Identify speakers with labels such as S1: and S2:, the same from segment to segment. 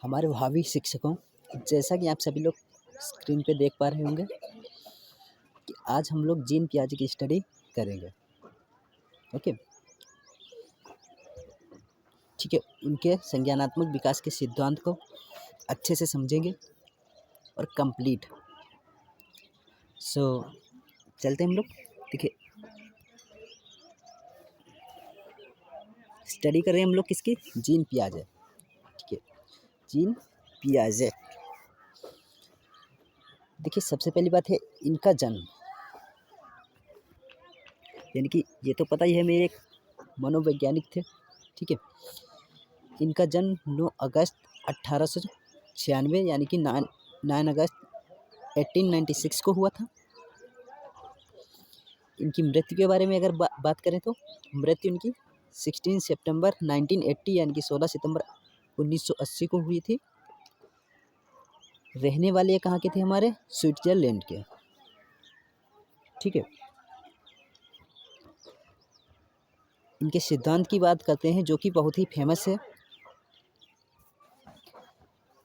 S1: हमारे भावी शिक्षकों, जैसा कि आप सभी लोग स्क्रीन पे देख पा रहे होंगे कि आज हम लोग जीन पियाजे की स्टडी करेंगे। ओके, ठीक है। उनके संज्ञानात्मक विकास के सिद्धांत को अच्छे से समझेंगे और कंप्लीट। चलते हम लोग। देखिए, स्टडी कर रहे हैं हम लोग किसकी? जीन पियाजे। ठीक है, जीन पियाजे। देखिए, सबसे पहली बात है इनका जन्म, यानी कि ये तो पता ही है, मेरे एक मनोवैज्ञानिक थे। ठीक है, इनका जन्म 9 अगस्त 1896 यानी कि 9 अगस्त 1896 को हुआ था। इनकी मृत्यु के बारे में अगर बात करें तो मृत्यु इनकी 16 सितंबर 1980 यानी कि 16 सितंबर 1980 को हुई थी। रहने वाले कहाँ के थे? हमारे स्विट्जरलैंड के। ठीक है, इनके सिद्धांत की बात करते हैं जो कि बहुत ही फेमस है।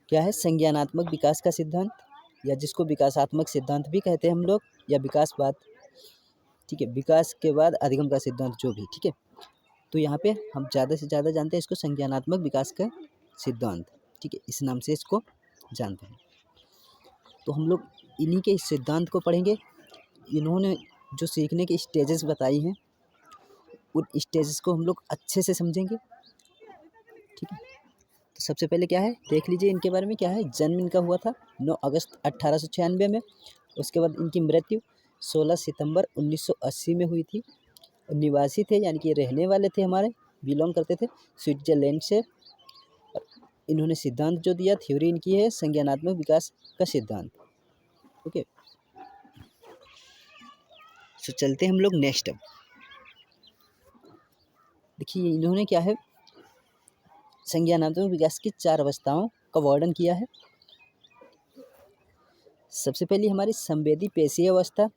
S1: क्या है? संज्ञानात्मक विकास का सिद्धांत, या जिसको विकासात्मक सिद्धांत भी कहते हैं हम लोग, या विकासवाद। ठीक है, विकास के बाद अधिगम का सिद्धांत, जो भी। ठीक है, तो यहाँ पे हम ज़्यादा से ज़्यादा जानते हैं इसको संज्ञानात्मक विकास का सिद्धांत। ठीक है, इस नाम से इसको जानते हैं। तो हम लोग इन्हीं के इस सिद्धांत को पढ़ेंगे। इन्होंने जो सीखने की स्टेजेस बताई हैं, उन स्टेजेस को हम लोग अच्छे से समझेंगे। ठीक है, तो सबसे पहले क्या है, देख लीजिए इनके बारे में क्या है। जन्म इनका हुआ था 9 अगस्त 1896 में। उसके बाद इनकी मृत्यु 16 सितंबर 1980 में हुई थी। निवासी थे, यानी कि रहने वाले थे, हमारे बिलोंग करते थे स्विट्जरलैंड से। इन्होंने सिद्धांत जो दिया, थ्योरी इनकी है संज्ञानात्मक विकास का सिद्धांत। ओके, तो चलते हैं हम लोग नेक्स्ट। अब देखिए, इन्होंने क्या है, संज्ञानात्मक विकास की 4 अवस्थाओं का वर्णन किया है। सबसे पहली हमारी संवेदी पेशीय अवस्था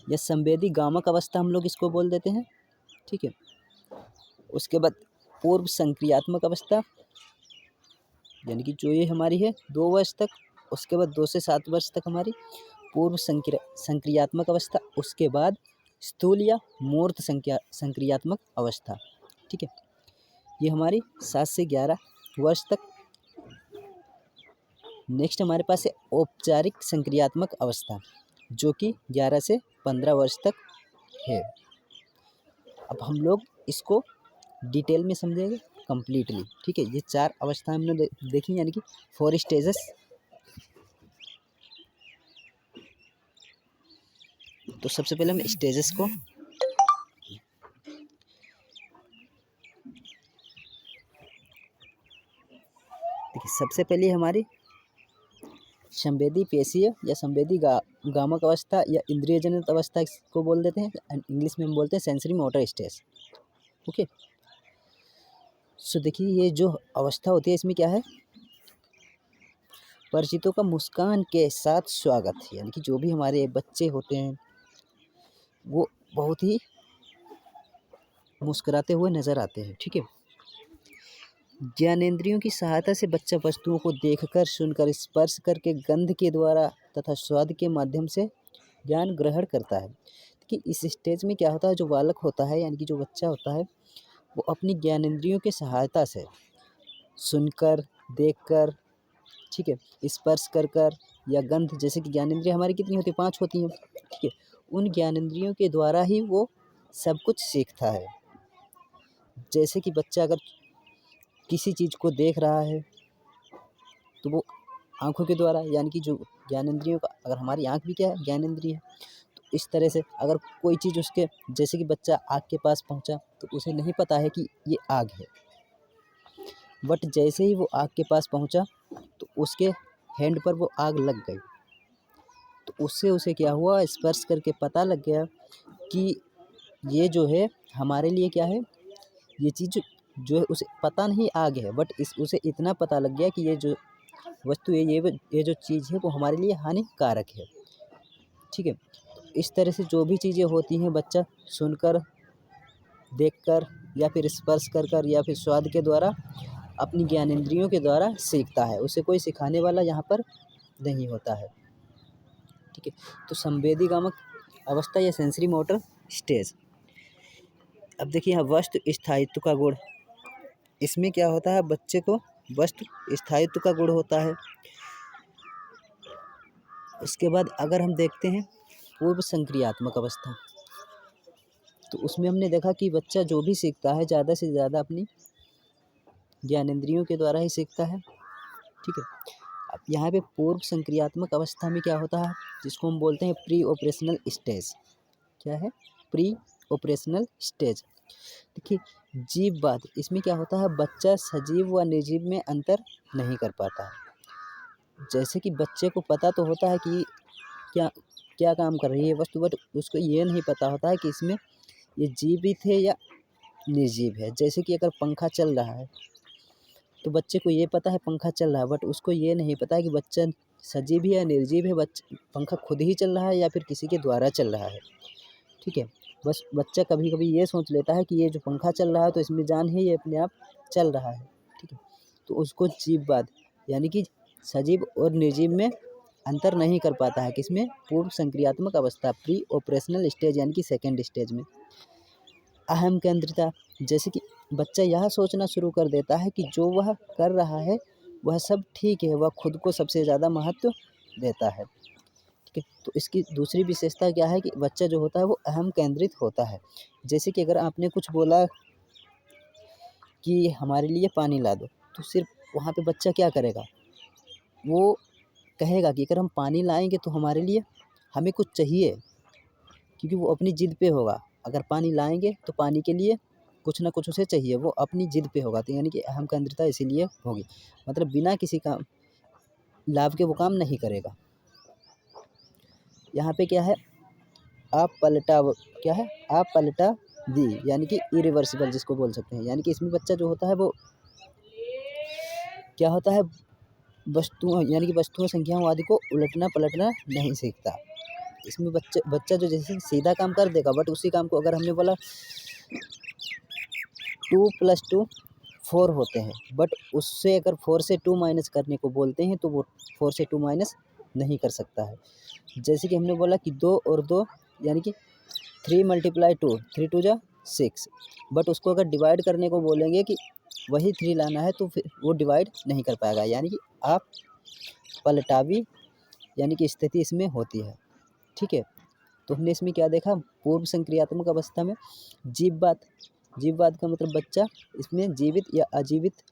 S1: या संवेदी गामक अवस्था हम लोग इसको बोल देते हैं। ठीक है, उसके बाद पूर्व संक्रियात्मक अवस्था, यानी कि जो ये हमारी है 2 वर्ष तक। उसके बाद 2 से 7 वर्ष तक हमारी पूर्व संक्रियात्मक अवस्था। उसके बाद स्थूल या मूर्त संक्रियात्मक अवस्था। ठीक है, ये हमारी 7 से 11 वर्ष तक। नेक्स्ट हमारे पास है औपचारिक संक्रियात्मक अवस्था, जो कि 11 से 15 वर्ष तक है। अब हम लोग इसको डिटेल में समझेंगे कंप्लीटली। ठीक है, ये 4 अवस्थाएं हमने देखी, यानी कि 4 स्टेजेस। तो सबसे पहले हम स्टेजेस को देखिए। सबसे पहले हमारी संवेदी पेशीय या संवेदी गामक अवस्था या इंद्रियजनित अवस्था इसको बोल देते हैं, एंड इंग्लिश में हम बोलते हैं सेंसरी मोटर स्टेज। ओके, सो देखिए, ये जो अवस्था होती है इसमें क्या है, परिचितों का मुस्कान के साथ स्वागत। यानी कि जो भी हमारे बच्चे होते हैं वो बहुत ही मुस्कुराते हुए नजर आते हैं। ठीक है, ज्ञानेंद्रियों की सहायता से बच्चा वस्तुओं को देखकर, सुनकर, स्पर्श करके, गंध के द्वारा तथा स्वाद के माध्यम से ज्ञान ग्रहण करता है। कि इस स्टेज में क्या होता है, जो बालक होता है यानी कि जो बच्चा होता है, वो अपनी ज्ञानेंद्रियों की सहायता से सुनकर, देखकर, ठीक है, स्पर्श कर या गंध, जैसे कि ज्ञानेंद्रिय हमारी कितनी होती है? 5 होती हैं। ठीक है, उन ज्ञानेंद्रियों के द्वारा ही वो सब कुछ सीखता है। जैसे कि बच्चा अगर किसी चीज़ को देख रहा है तो वो आँखों के द्वारा, यानी कि जो ज्ञानेंद्रियों का, अगर हमारी आँख भी क्या है? ज्ञानेंद्रिय है। तो इस तरह से अगर कोई चीज़ उसके, जैसे कि बच्चा आग के पास पहुंचा तो उसे नहीं पता है कि ये आग है, बट जैसे ही वो आग के पास पहुंचा तो उसके हैंड पर वो आग लग गई। तो उससे उसे क्या हुआ, स्पर्श करके पता लग गया कि ये जो है हमारे लिए क्या है, ये चीज़ जो है उसे पता नहीं आग है, बट उसे इतना पता लग गया कि ये जो वस्तु है, ये जो चीज़ है वो हमारे लिए हानिकारक है। ठीक है, तो इस तरह से जो भी चीज़ें होती हैं, बच्चा सुनकर, देखकर, या फिर स्पर्श कर या फिर स्वाद के द्वारा अपनी ज्ञानेंद्रियों के द्वारा सीखता है, उसे कोई सिखाने वाला यहाँ पर नहीं होता है। ठीक है, तो संवेदीगामक अवस्था या सेंसरी मोटर स्टेज। अब देखिए यहाँ वस्तु स्थायित्व का गुण, इसमें क्या होता है, बच्चे को वस्तु स्थायित्व का गुण होता है। उसके बाद अगर हम देखते हैं पूर्व संक्रियात्मक अवस्था, तो उसमें हमने देखा कि बच्चा जो भी सीखता है ज़्यादा से ज़्यादा अपनी ज्ञानेंद्रियों के द्वारा ही सीखता है। ठीक है, अब यहाँ पे पूर्व संक्रियात्मक अवस्था में क्या होता है, जिसको हम बोलते हैं प्री ऑपरेशनल स्टेज। क्या है? Pre operational stage. देखिए जीववाद, इसमें क्या होता है, बच्चा सजीव व निर्जीव में अंतर नहीं कर पाता है। जैसे कि बच्चे को पता तो होता है कि क्या क्या काम कर रही है वस्तु, बट उसको ये नहीं पता होता है कि इसमें ये जीवित है या निर्जीव है। जैसे कि अगर पंखा चल रहा है तो बच्चे को ये पता है पंखा चल रहा है, बट उसको ये नहीं पता है कि बच्चा सजीव है या निर्जीव है, पंखा खुद ही चल रहा है या फिर किसी के द्वारा चल रहा है। ठीक है, बस बच्चा कभी कभी ये सोच लेता है कि ये जो पंखा चल रहा है तो इसमें जान है, ये अपने आप चल रहा है। ठीक है, तो उसको जीववाद यानी कि सजीव और निर्जीव में अंतर नहीं कर पाता है। किसमें? पूर्व संक्रियात्मक अवस्था, प्री ऑपरेशनल स्टेज यानी कि सेकेंड स्टेज में। अहम केंद्रिता, जैसे कि बच्चा यह सोचना शुरू कर देता है कि जो वह कर रहा है वह सब ठीक है, वह खुद को सबसे ज़्यादा महत्व देता है। ठीक है, तो इसकी दूसरी विशेषता क्या है कि बच्चा जो होता है वो अहम केंद्रित होता है। जैसे कि अगर आपने कुछ बोला कि हमारे लिए पानी ला दो, तो सिर्फ वहाँ पे बच्चा क्या करेगा, वो कहेगा कि अगर हम पानी लाएंगे तो हमारे लिए हमें कुछ चाहिए, क्योंकि वो अपनी ज़िद पे होगा। अगर पानी लाएंगे तो पानी के लिए कुछ ना कुछ उसे चाहिए, वो अपनी ज़िद पे होगा। तो यानी कि अहम केंद्रिता इसीलिए होगी, मतलब बिना किसी का लाभ के वो काम नहीं करेगा। यहाँ पे क्या है, क्या है, आप पलटा दी, यानी कि इरिवर्सिबल जिसको बोल सकते हैं। यानी कि इसमें बच्चा जो होता है वो क्या होता है, वस्तुओं यानी कि वस्तुओं, संख्याओं आदि को उलटना पलटना नहीं सीखता। इसमें बच्चा जो जैसे सीधा काम कर देगा, बट उसी काम को अगर हमने बोला 2 + 2 4 होते हैं, बट उससे अगर 4 से 2 माइनस करने को बोलते हैं तो वो 4 से 2 माइनस नहीं कर सकता है। जैसे कि हमने बोला कि 2 और 2 यानी कि 3 × 2, 3 × 2 = 6, बट उसको अगर डिवाइड करने को बोलेंगे कि वही 3 लाना है तो फिर वो डिवाइड नहीं कर पाएगा। यानी कि आप पलटावी यानी कि स्थिति इसमें होती है। ठीक है, तो हमने इसमें क्या देखा, पूर्व संक्रियात्मक अवस्था में जीववाद का मतलब बच्चा इसमें जीवित या अजीवित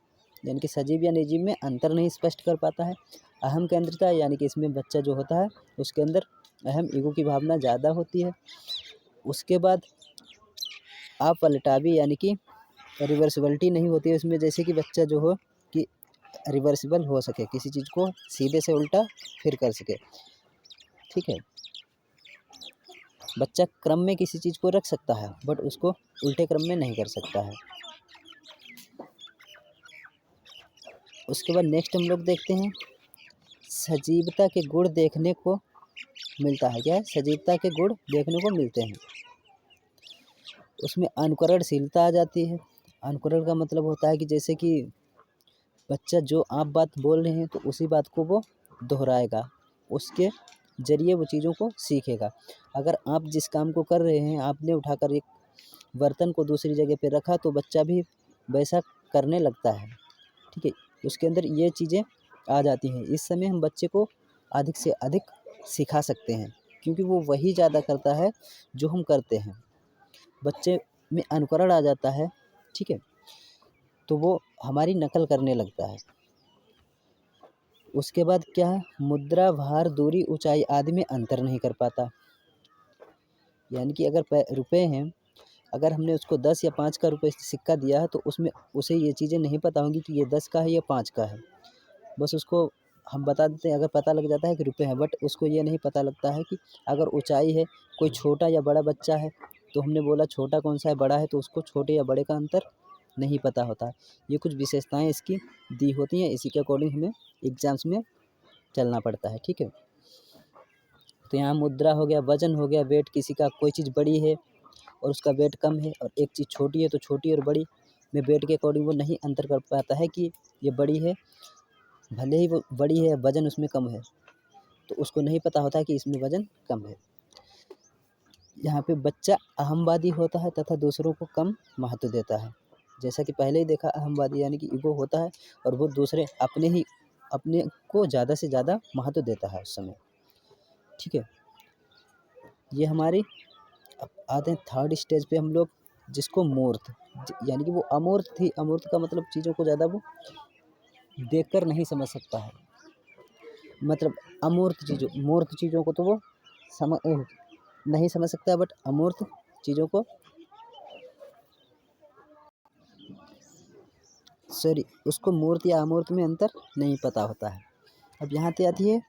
S1: यानी कि सजीव या निर्जीव में अंतर नहीं स्पष्ट कर पाता है। अहम केंद्रिता यानी कि इसमें बच्चा जो होता है उसके अंदर अहम ईगो की भावना ज़्यादा होती है। उसके बाद अपलटावी यानी कि रिवर्सिबिलिटी नहीं होती है उसमें, जैसे कि बच्चा जो हो कि रिवर्सिबल हो सके, किसी चीज़ को सीधे से उल्टा फिर कर सके। ठीक है, बच्चा क्रम में किसी चीज़ को रख सकता है, बट उसको उल्टे क्रम में नहीं कर सकता है। उसके बाद नेक्स्ट हम लोग देखते हैं सजीवता के गुण देखने को मिलता है। क्या है? सजीवता के गुण देखने को मिलते हैं। उसमें अनुकरणशीलता आ जाती है। अनुकरण का मतलब होता है कि जैसे कि बच्चा जो आप बात बोल रहे हैं तो उसी बात को वो दोहराएगा, उसके ज़रिए वो चीज़ों को सीखेगा। अगर आप जिस काम को कर रहे हैं, आपने उठाकर एक बर्तन को दूसरी जगह पे रखा तो बच्चा भी वैसा करने लगता है। ठीक है, उसके अंदर ये चीज़ें आ जाती हैं। इस समय हम बच्चे को अधिक से अधिक सिखा सकते हैं, क्योंकि वो वही ज़्यादा करता है जो हम करते हैं। बच्चे में अनुकरण आ जाता है। ठीक है, तो वो हमारी नकल करने लगता है। उसके बाद क्या है, मुद्रा, भार, दूरी, ऊंचाई आदि में अंतर नहीं कर पाता। यानी कि अगर रुपए हैं, अगर हमने उसको 10 या 5 का रुपये सिक्का दिया है तो उसमें उसे ये चीज़ें नहीं पता होंगी कि ये 10 का है या 5 का है। बस उसको हम बता देते हैं, अगर पता लग जाता है कि रुपए हैं, बट उसको ये नहीं पता लगता है कि अगर ऊंचाई है, कोई छोटा या बड़ा बच्चा है तो हमने बोला छोटा कौन सा है बड़ा है, तो उसको छोटे या बड़े का अंतर नहीं पता होता। ये कुछ विशेषताएं इसकी दी होती हैं, इसी के अकॉर्डिंग हमें एग्जाम्स में चलना पड़ता है। ठीक है, तो यहाँ मुद्रा हो गया, वजन हो गया, वेट, किसी का कोई चीज़ बड़ी है और उसका वेट कम है, और एक चीज़ छोटी है तो छोटी और बड़ी में वेट के अकॉर्डिंग वो नहीं अंतर कर पाता है कि ये बड़ी है, भले ही वो बड़ी है वज़न उसमें कम है, तो उसको नहीं पता होता कि इसमें वज़न कम है। यहाँ पे बच्चा अहमवादी होता है तथा दूसरों को कम महत्व देता है। जैसा कि पहले ही देखा, अहमवादी यानी कि ईगो होता है और वो दूसरे अपने को ज़्यादा से ज़्यादा महत्व देता है उस समय। ठीक है, ये हमारी अब आते हैं थर्ड स्टेज पे हम लोग, जिसको मूर्त यानी कि वो अमूर्त थी। अमूर्त का मतलब चीज़ों को ज़्यादा वो देखकर नहीं समझ सकता है। मतलब मूर्त चीज़ों को तो वो नहीं समझ सकता है, बट अमूर्त चीज़ों को उसको मूर्त या अमूर्त में अंतर नहीं पता होता है। अब यहाँ पे आती है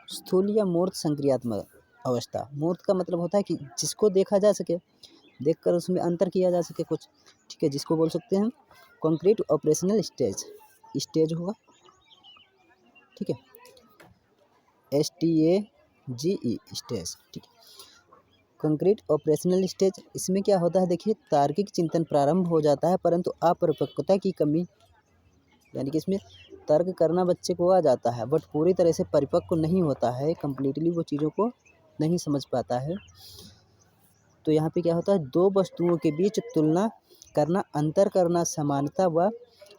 S1: स्थूल या मूर्त संक्रियात्मक अवस्था। मूर्त का मतलब होता है कि जिसको देखा जा सके, देखकर उसमें अंतर किया जा सके कुछ। ठीक है, जिसको बोल सकते हैं हम कॉन्क्रीट ऑपरेशनल स्टेज होगा। ठीक है, STAGE स्टेज। ठीक है, कंक्रीट ऑपरेशनल स्टेज, इसमें क्या होता है देखिए, तार्किक चिंतन प्रारंभ हो जाता है परंतु अपरिपक्वता की कमी, यानी कि इसमें तर्क करना बच्चे को आ जाता है बट पूरी तरह से परिपक्व नहीं होता है, कंप्लीटली वो चीज़ों को नहीं समझ पाता है। तो यहाँ पे क्या होता है, दो वस्तुओं के बीच तुलना करना, अंतर करना, समानता व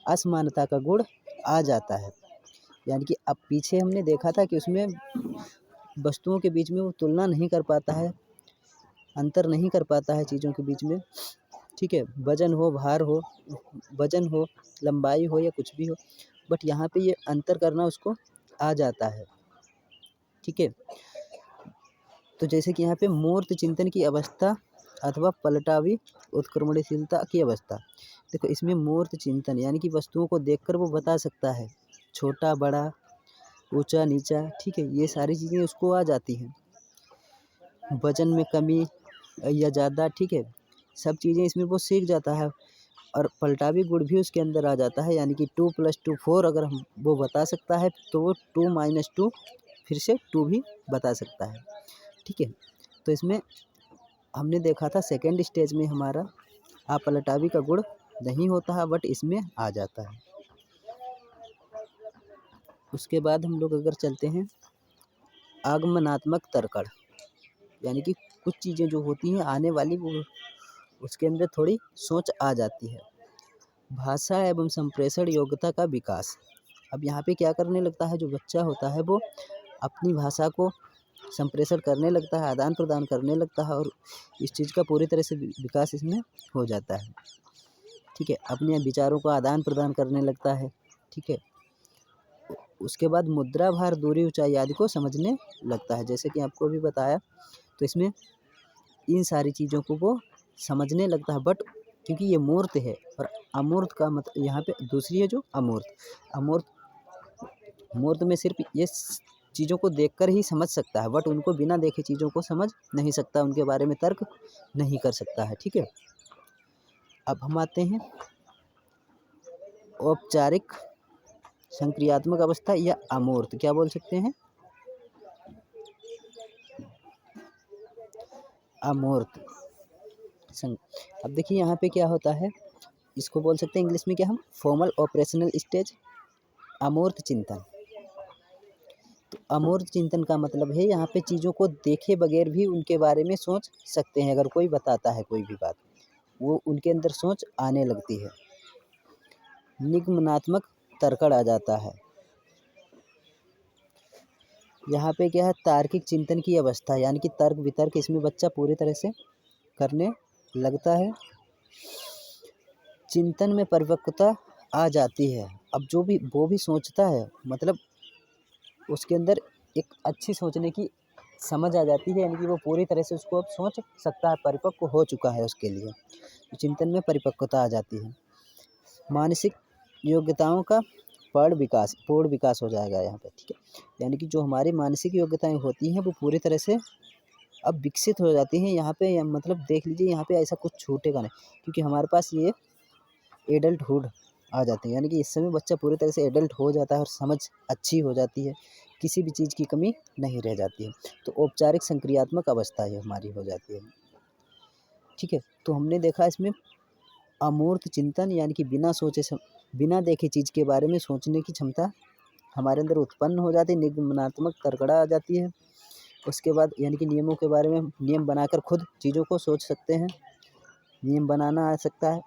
S1: असमानता का गुण आ जाता है। यानी कि अब पीछे हमने देखा था कि उसमें वस्तुओं के बीच में वो तुलना नहीं कर पाता है, अंतर नहीं कर पाता है चीज़ों के बीच में। ठीक है, वजन हो, भार हो, वजन हो, लंबाई हो या कुछ भी हो, बट यहाँ पे ये अंतर करना उसको आ जाता है। ठीक है, तो जैसे कि यहाँ पे मूर्त चिंतन की अवस्था अथवा पलटावी उत्क्रमणशीलता की अवस्था। देखो, इसमें मूर्त चिंतन यानी कि वस्तुओं को देखकर वो बता सकता है छोटा बड़ा, ऊंचा नीचा। ठीक है, ये सारी चीज़ें उसको आ जाती हैं। वजन में कमी या ज़्यादा, ठीक है, सब चीज़ें इसमें वो सीख जाता है। और पलटावी गुण भी उसके अंदर आ जाता है, यानी कि 2 + 2 4 अगर हम वो बता सकता है तो वो 2 - 2 फिर से 2 भी बता सकता है। ठीक है, तो इसमें हमने देखा था सेकंड स्टेज में हमारा अपलटावी का गुण नहीं होता है बट इसमें आ जाता है। उसके बाद हम लोग अगर चलते हैं आगमनात्मक तर्कण, यानी कि कुछ चीज़ें जो होती हैं आने वाली, वो उसके अंदर थोड़ी सोच आ जाती है। भाषा एवं संप्रेषण योग्यता का विकास। अब यहाँ पे क्या करने लगता है, जो बच्चा होता है वो अपनी भाषा को संप्रेषण करने लगता है, आदान प्रदान करने लगता है और इस चीज़ का पूरी तरह से विकास इसमें हो जाता है। ठीक है, अपने विचारों का आदान प्रदान करने लगता है। ठीक है, उसके बाद मुद्रा, भार, दूरी, ऊंचाई आदि को समझने लगता है। जैसे कि आपको अभी बताया, तो इसमें इन सारी चीज़ों को वो समझने लगता है। बट क्योंकि ये मूर्त है और अमूर्त का मतलब यहाँ पे दूसरी है जो अमूर्त मूर्त में सिर्फ ये चीज़ों को देखकर ही समझ सकता है, बट उनको बिना देखे चीज़ों को समझ नहीं सकता, उनके बारे में तर्क नहीं कर सकता है। ठीक है, अब हम आते हैं औपचारिक संक्रियात्मक अवस्था या अमूर्त, क्या बोल सकते हैं, अमूर्त। अब देखिए यहाँ पे क्या होता है, इसको बोल सकते हैं इंग्लिश में क्या हम, फॉर्मल ऑपरेशनल स्टेज, अमूर्त चिंतन। तो अमूर्त चिंतन का मतलब है यहाँ पे चीज़ों को देखे बगैर भी उनके बारे में सोच सकते हैं। अगर कोई बताता है कोई भी बात, वो उनके अंदर सोच आने लगती है, निगमनात्मक तर्कण आ जाता है। यहाँ पे क्या है, तार्किक चिंतन की अवस्था, यानी कि तर्क वितर्क इसमें बच्चा पूरी तरह से करने लगता है। चिंतन में परिपक्वता आ जाती है। अब जो भी वो भी सोचता है, मतलब उसके अंदर एक अच्छी सोचने की समझ आ जाती है, यानी कि वो पूरी तरह से उसको अब सोच सकता है, परिपक्व हो चुका है उसके लिए, तो चिंतन में परिपक्वता आ जाती है। मानसिक योग्यताओं का पूर्ण विकास हो जाएगा यहाँ पे। ठीक है, यानी कि जो हमारी मानसिक योग्यताएं होती हैं वो पूरी तरह से अब विकसित हो जाती हैं। यहाँ पे मतलब देख लीजिए, यहाँ पे ऐसा कुछ छूटेगा नहीं, क्योंकि हमारे पास ये एडल्टहुड आ जाते हैं, यानी कि इस समय बच्चा पूरी तरह से एडल्ट हो जाता है और समझ अच्छी हो जाती है, किसी भी चीज़ की कमी नहीं रह जाती है। तो औपचारिक संक्रियात्मक अवस्था ये हमारी हो जाती है। ठीक है, तो हमने देखा इसमें अमूर्त चिंतन यानी कि बिना देखे चीज़ के बारे में सोचने की क्षमता हमारे अंदर उत्पन्न हो जाती है, निगमनात्मक तर्कड़ा आ जाती है। उसके बाद यानी कि नियमों के बारे में नियम बनाकर खुद चीज़ों को सोच सकते हैं, नियम बनाना आ सकता है।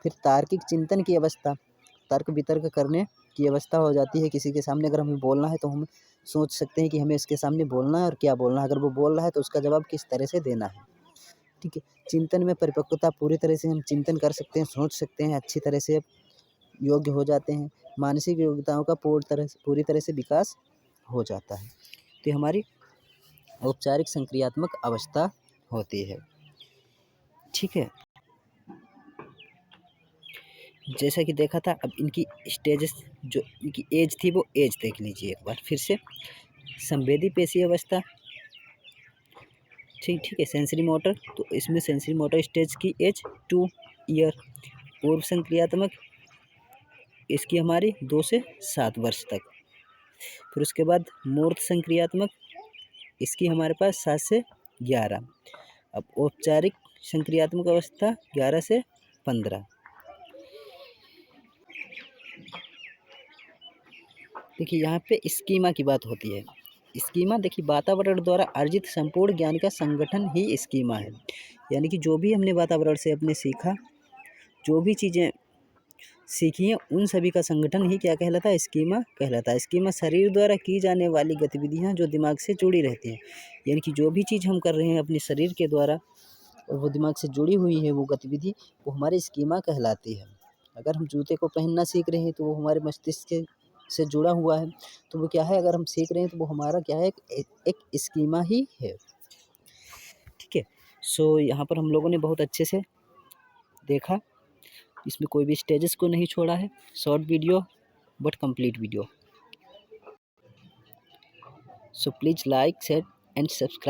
S1: फिर तार्किक चिंतन की अवस्था, तर्क वितर्क करने की अवस्था हो जाती है। किसी के सामने अगर हमें बोलना है तो हम सोच सकते हैं कि हमें इसके सामने बोलना है और क्या बोलना है। अगर वो बोल रहा है तो उसका जवाब किस तरह से देना है, ठीक है। चिंतन में परिपक्वता, पूरी तरह से हम चिंतन कर सकते हैं, सोच सकते हैं, अच्छी तरह से योग्य हो जाते हैं। मानसिक योग्यताओं का पूरी तरह से विकास हो जाता है। तो ये हमारी औपचारिक संक्रियात्मक अवस्था होती है, ठीक है। जैसा कि देखा था, अब इनकी स्टेजेस जो इनकी एज थी वो एज देख लीजिए एक बार फिर से। संवेदी पेशी अवस्था, ठीक है। सेंसरी मोटर, तो इसमें सेंसरी मोटर स्टेज की एज 2 ईयर। पूर्व संक्रियात्मक, इसकी हमारी 2 से 7 वर्ष तक। फिर उसके बाद मूर्त संक्रियात्मक, इसकी हमारे पास 7 से 11। अब औपचारिक संक्रियात्मक अवस्था 11 से 15। देखिए यहाँ पे स्कीमा की बात होती है। स्कीमा देखिए वातावरण द्वारा अर्जित संपूर्ण ज्ञान का संगठन ही स्कीमा है। यानी कि जो भी हमने वातावरण से अपने सीखा, जो भी चीज़ें सीखी हैं, उन सभी का संगठन ही क्या कहलाता है, स्कीमा कहलाता है। स्कीमा शरीर द्वारा की जाने वाली गतिविधियाँ जो दिमाग से जुड़ी रहती हैं। यानी कि जो भी चीज़ हम कर रहे हैं अपने शरीर के द्वारा और वो दिमाग से जुड़ी हुई है वो गतिविधि, वो हमारी स्कीमा कहलाती है। अगर हम जूते को पहनना सीख रहे हैं तो वो हमारे मस्तिष्क से जुड़ा हुआ है, तो वो क्या है, अगर हम सीख रहे हैं तो वो हमारा क्या है, एक स्कीमा ही है, ठीक है। सो यहाँ पर हम लोगों ने बहुत अच्छे से देखा, इसमें कोई भी स्टेजेस को नहीं छोड़ा है। Short video but complete video. So please like, share and subscribe.